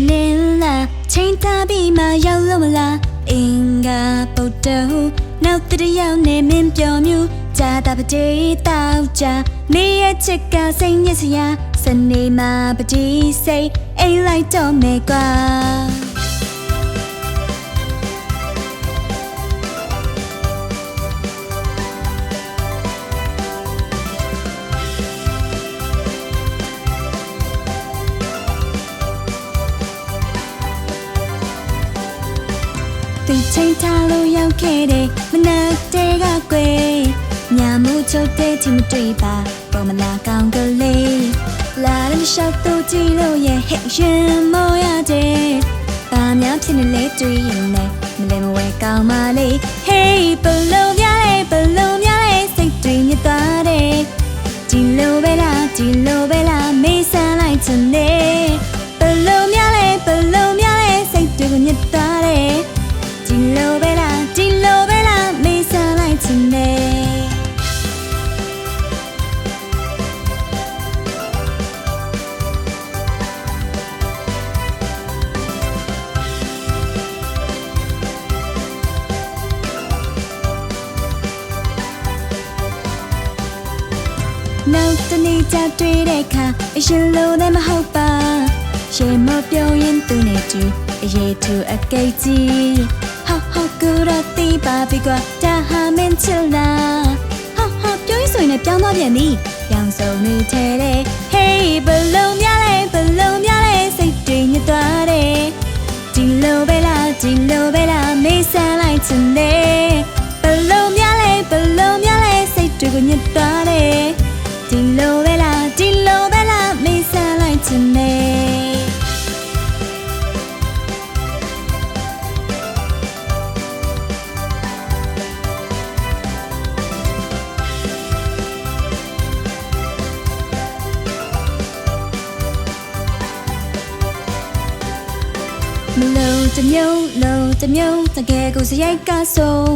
Nela, chain tabi ma yalomala, Inga Bodo, now that a young name in Pyomu, Jadabadi, Tauja, me a chica saying yes, ya, Sunday ma badi say, a light on me qua. သူချိန်ထားလို့ရောက်ခဲ့တဲ့မနက်တည်းကကွယ်ညမို့ချုပ်တဲ့ချင်မတွေ့ပါပေါ်မလာကောင်းကလေးလာရမလျှောက်တော့ကြည့်လို့ရဲ့ဟဲ့ရင်မောရတဲ့ဘာများဖြစ်နေလဲတွေ့ရင်လည်းမလဲမဝဲကောင်းပါလေ Hey ဘလုံးများလေးစိတ်တွေညစ်သွားတယ်ဒီလိုပဲလားမေးစမ်းလိုက်ချင်တယ်ဘလုံးများလေးစိတ်တွေညစ်သွားတယ်ဒီလိုပဲလားမေးစမ်းလိုက်ချင်တယ်နောက်တနေ့ကျတွေ့တဲ့အခါအရင်လိုလည်းမဟုတ်ပါရှေ့မပြောရင်သူနဲ့တူအရေးထူအကိတ်ကြီးဟုတ်ကူရတိပါပြီကွာဒါဟာမင်းချလာပြောရင်ဆိုရင်လည်းပြောင်းသွားပြန်ပြီပြောင်းစုံနေထဲတဲ့ Hey ဘလုံးများလေးစိတ်တွေညစ်သွားတယ်ဒီလိုပဲလားမေးစမ်းလိုက်ချင်တယ်ဘလုံးများလေးစိတ်တွေကိုညစ်သွားတယ်ဒီလိုပဲလားမေးစမ်းလိုက်ချင်တယ်မလို့တမျိုးတကယ်ကိုစရိုက်ကဆုံး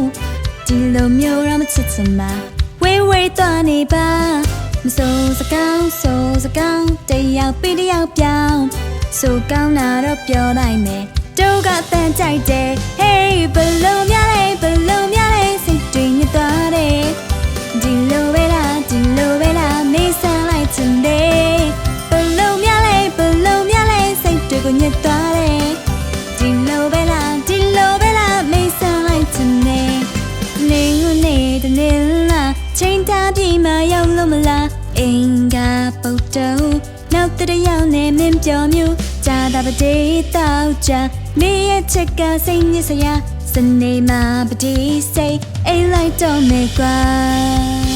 ဒီလိုမျိုးတော့မချစ်ချင်ပါဝေးသွားနေပါမစိုးစကောင်းတယောက်ပြီးတယောက်ပြောင်းဆိုကောင်းတာတော့ပြောလိုက်မယ်တို့ကတန်ကြိုက်တယ် Hey ဘလုံးများလေးစိတ်တွေညစ်သွားတယ်ဒီလိုပဲလားမေးစမ်းလိုက်ချင်တယ်ဘလုံးများလေးစိတ်တွေကိုညစ်သွားတယ်ဒီလိုပဲလားမေးစမ်းလိုက်ချင်တယ်နေလားချိန်ထားပြီးမှရောက်လို့မလားအင်္ဂါပုတ်တုံနောက်တရရောက်နေမင်းပြောမျိုးဂျာတာပတိတောက်ကြနေရဲ့ချက်ကစိတ်ညစ်စရာစနေမှာပတိစိတ်အိမ်လိုက်တော့မယ်ကွာ